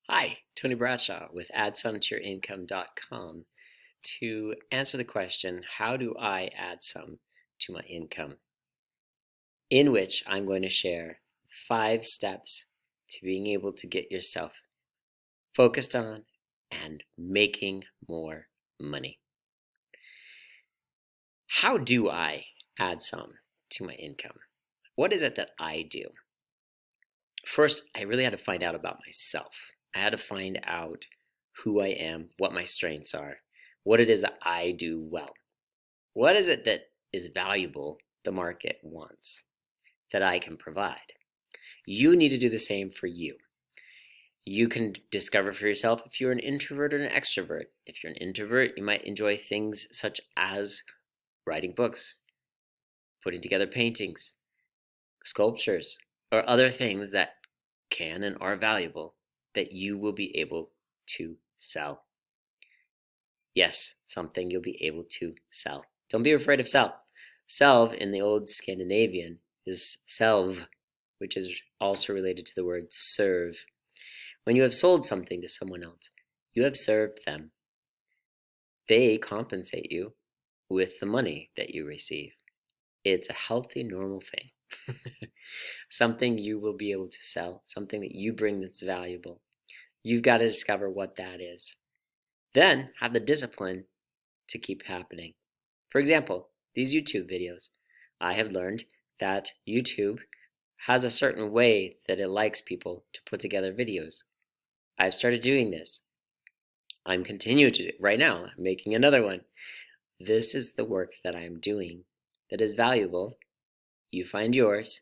Hi, Tony Bradshaw with AddSomeToYourIncome.com to answer the question, how do I add some to my income? In which I'm going to share 5 steps to being able to get yourself focused on and making more money. How do I add some to my income? What is it that I do? First, I really had to find out about myself. I had to find out who I am, what my strengths are, what it is that I do well. What is it that is valuable the market wants that I can provide? You need to do the same for you. You can discover for yourself if you're an introvert or an extrovert. If you're an introvert, you might enjoy things such as writing books, putting together paintings, sculptures, or other things that can and are valuable that you will be able to sell. Yes, something you'll be able to sell. Don't be afraid of sell. Selve in the old Scandinavian is selv, which is also related to the word serve. When you have sold something to someone else, you have served them. They compensate you with the money that you receive. It's a healthy, normal thing. Something you will be able to sell, something that you bring that's valuable. You've got to discover what that is. Then have the discipline to keep happening. For example, these YouTube videos. I have learned that YouTube has a certain way that it likes people to put together videos. I've started doing this. I'm continuing to do it right now. I'm making another one. This is the work that I'm doing that is valuable. You find yours.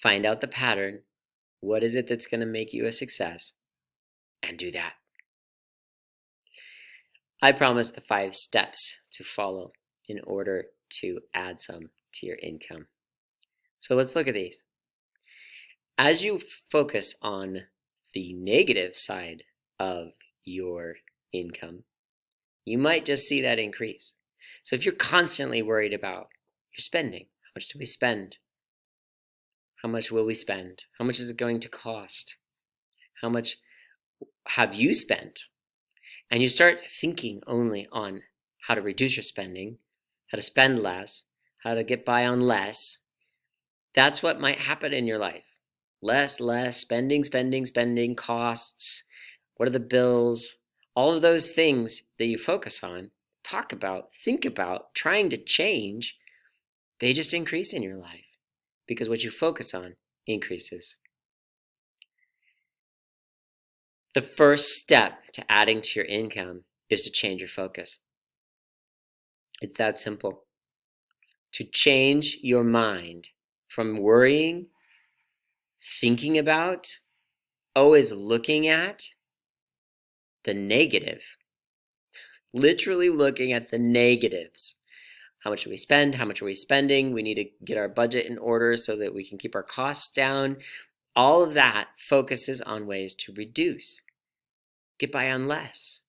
Find out the pattern. What is it that's going to make you a success? And do that. I promise the 5 steps to follow in order to add some to your income. So let's look at these. As you focus on the negative side of your income, you might just see that increase. So if you're constantly worried about your spending, how much do we spend? How much will we spend? How much is it going to cost? How much have you spent? And you start thinking only on how to reduce your spending, how to spend less, how to get by on less, that's what might happen in your life. Less, spending, costs, what are the bills, all of those things that you focus on, talk about, think about, trying to change, they just increase in your life because what you focus on increases. The first step to adding to your income is to change your focus. It's that simple. To change your mind from worrying, thinking about, always looking at the negative, literally looking at the negatives. How much do we spend? How much are we spending? We need to get our budget in order so that we can keep our costs down. All of that focuses on ways to reduce, get by on less,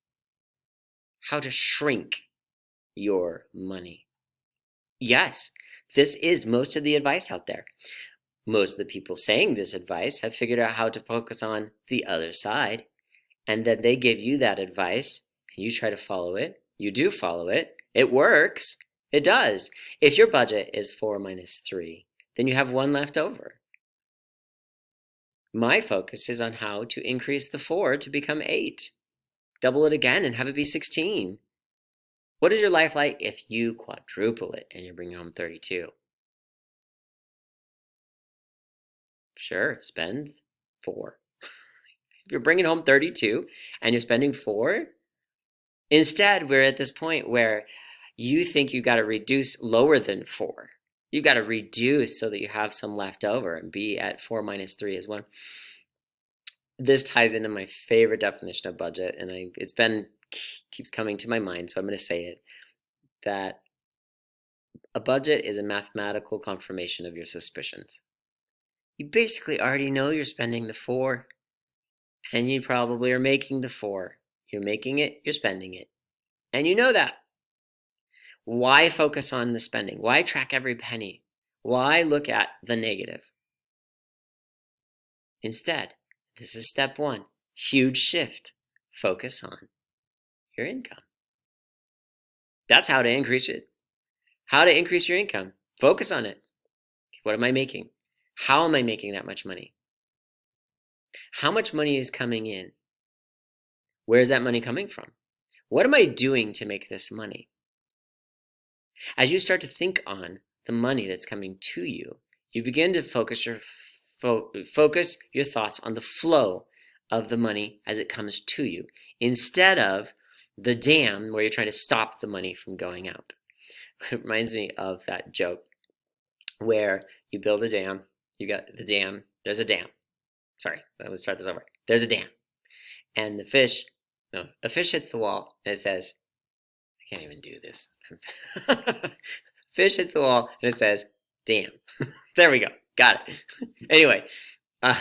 how to shrink your money. Yes, this is most of the advice out there. Most of the people saying this advice have figured out how to focus on the other side, and then they give you that advice, and you try to follow it. You do follow it. It works. It does. If your budget is 4 minus 3, then you have 1 left over. My focus is on how to increase the 4 to become 8. Double it again and have it be 16. What is your life like if you quadruple it and you're bringing home 32? Sure, spend 4. If you're bringing home 32 and you're spending 4, instead we're at this point where you think you got to reduce lower than 4. You got to reduce so that you have some left over and be at 4 minus 3 is 1. This ties into my favorite definition of budget, and keeps coming to my mind, so I'm going to say it, that a budget is a mathematical confirmation of your suspicions. You basically already know you're spending the 4, and you probably are making the 4. You're making it, you're spending it, and you know that. Why focus on the spending? Why track every penny? Why look at the negative? Instead, this is step 1. Huge shift. Focus on your income. That's how to increase it. How to increase your income. Focus on it. What am I making? How am I making that much money? How much money is coming in? Where is that money coming from? What am I doing to make this money? As you start to think on the money that's coming to you, you begin to focus your thoughts on the flow of the money as it comes to you, instead of the dam where you're trying to stop the money from going out. It reminds me of that joke where you build a dam, you got the dam, there's a dam. Sorry, let's start this over. There's a dam. And a fish hits the wall and it says, I can't even do this. Fish hits the wall and it says, damn. There we go. Got it. Anyway, I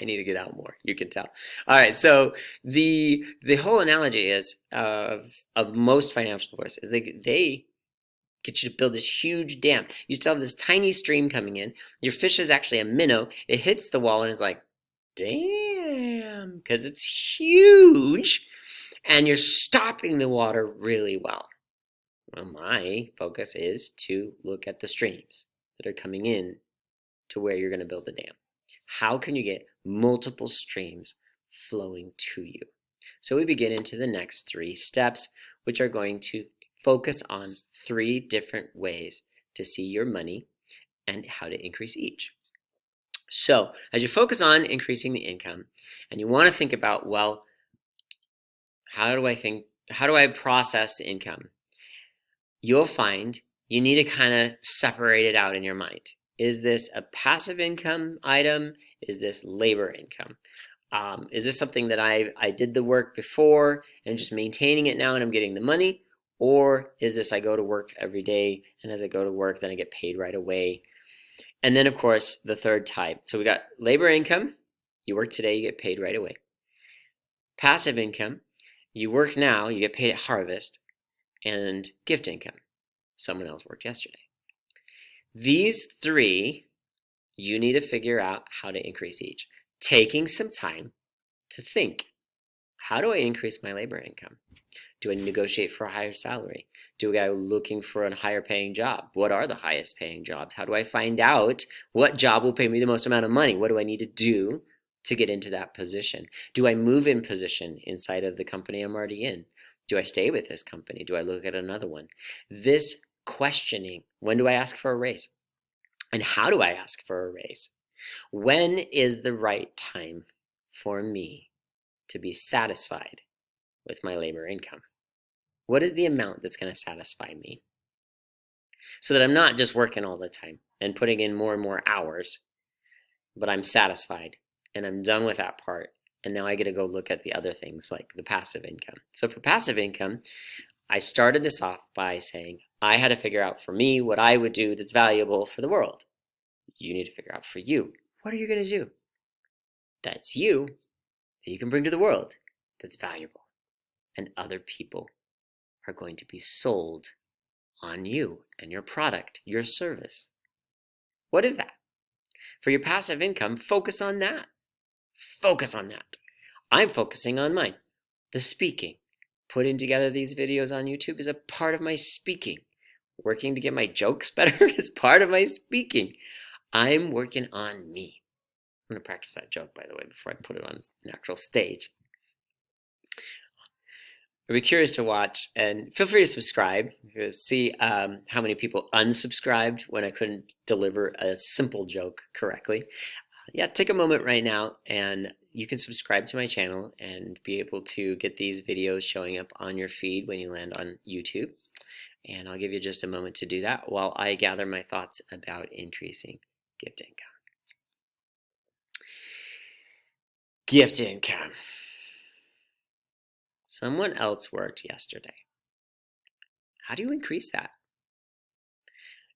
need to get out more. You can tell. All right. So the whole analogy is of most financial forces is they get you to build this huge dam. You still have this tiny stream coming in. Your fish is actually a minnow. It hits the wall and is like, damn, because it's huge, and you're stopping the water really well. Well, my focus is to look at the streams that are coming in to where you're going to build the dam. How can you get multiple streams flowing to you? So we begin into the next 3 steps, which are going to focus on 3 different ways to see your money and how to increase each. So as you focus on increasing the income and you want to think about, well, how do I process the income? You'll find you need to kind of separate it out in your mind. Is this a passive income item? Is this labor income? Is this something that I did the work before and just maintaining it now and I'm getting the money? Or is this I go to work every day and as I go to work then I get paid right away? And then of course the third type. So we got labor income. You work today, you get paid right away. Passive income. You work now, you get paid at harvest. And gift income. Someone else worked yesterday. These 3, you need to figure out how to increase each. Taking some time to think, how do I increase my labor income? Do I negotiate for a higher salary? Do I go looking for a higher paying job? What are the highest paying jobs? How do I find out what job will pay me the most amount of money? What do I need to do to get into that position? Do I move in position inside of the company I'm already in? Do I stay with this company? Do I look at another one? This questioning, when do I ask for a raise? And how do I ask for a raise? When is the right time for me to be satisfied with my labor income? What is the amount that's going to satisfy me? So that I'm not just working all the time and putting in more and more hours, but I'm satisfied and I'm done with that part. And now I get to go look at the other things like the passive income. So for passive income, I started this off by saying I had to figure out for me what I would do that's valuable for the world. You need to figure out for you, what are you going to do that's you, that you can bring to the world, that's valuable, and other people are going to be sold on you and your product, your service. What is that? For your passive income, focus on that. Focus on that. I'm focusing on mine. The speaking. Putting together these videos on YouTube is a part of my speaking. Working to get my jokes better is part of my speaking. I'm working on me. I'm going to practice that joke, by the way, before I put it on an actual stage. I'd be curious to watch, and feel free to subscribe. You see how many people unsubscribed when I couldn't deliver a simple joke correctly. Yeah, take a moment right now and you can subscribe to my channel and be able to get these videos showing up on your feed when you land on YouTube. And I'll give you just a moment to do that while I gather my thoughts about increasing gift income. Gift income. Someone else worked yesterday. How do you increase that?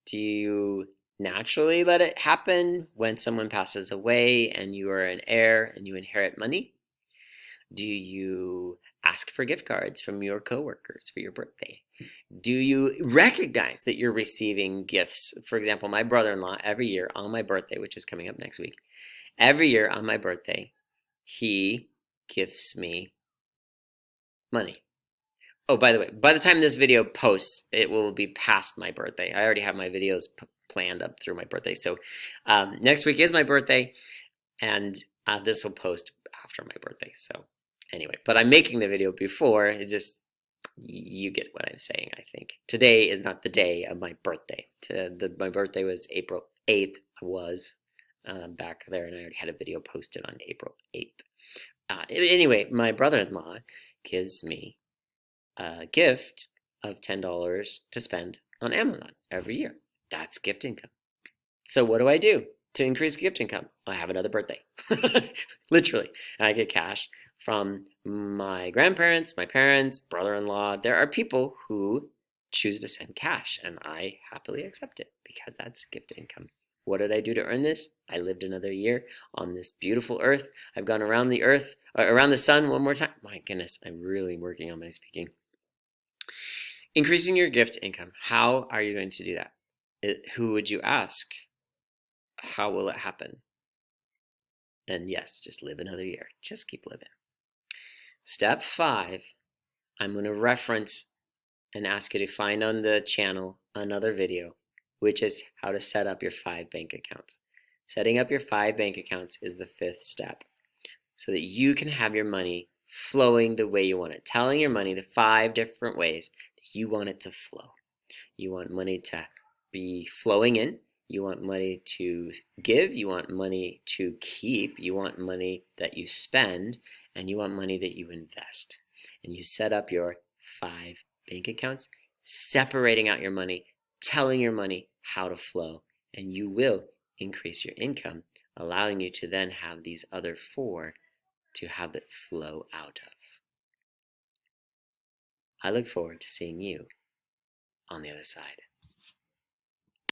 Do you naturally let it happen when someone passes away and you are an heir and you inherit money? Do you ask for gift cards from your coworkers for your birthday? Do you recognize that you're receiving gifts? For example, my brother-in-law, every year on my birthday, which is coming up next week, every year on my birthday, he gifts me money. Oh, by the way, by the time this video posts, it will be past my birthday. I already have my videos planned up through my birthday. So next week is my birthday, and this will post after my birthday. So anyway, but I'm making the video before. It's just, you get what I'm saying, I think. Today is not the day of my birthday. My birthday was April 8th. Was back there, and I already had a video posted on April 8th. Anyway, my brother-in-law gives me a gift of $10 to spend on Amazon every year. That's gift income. So what do I do to increase gift income? I have another birthday. Literally. I get cash from my grandparents, my parents, brother-in-law. There are people who choose to send cash, and I happily accept it because that's gift income. What did I do to earn this? I lived another year on this beautiful earth. I've gone around the earth, around the sun one more time. My goodness, I'm really working on my speaking. Increasing your gift income. How are you going to do that? Who would you ask? How will it happen? And yes, just live another year. Just keep living. Step 5, I'm going to reference and ask you to find on the channel another video, which is how to set up your 5 bank accounts. Setting up your 5 bank accounts is the 5th step, so that you can have your money flowing the way you want it. Telling your money the 5 different ways that you want it to flow. You want money to be flowing in. You want money to give. You want money to keep. You want money that you spend. And you want money that you invest. And you set up your 5 bank accounts, separating out your money, telling your money how to flow, and you will increase your income, allowing you to then have these other 4 to have it flow out of. I look forward to seeing you on the other side.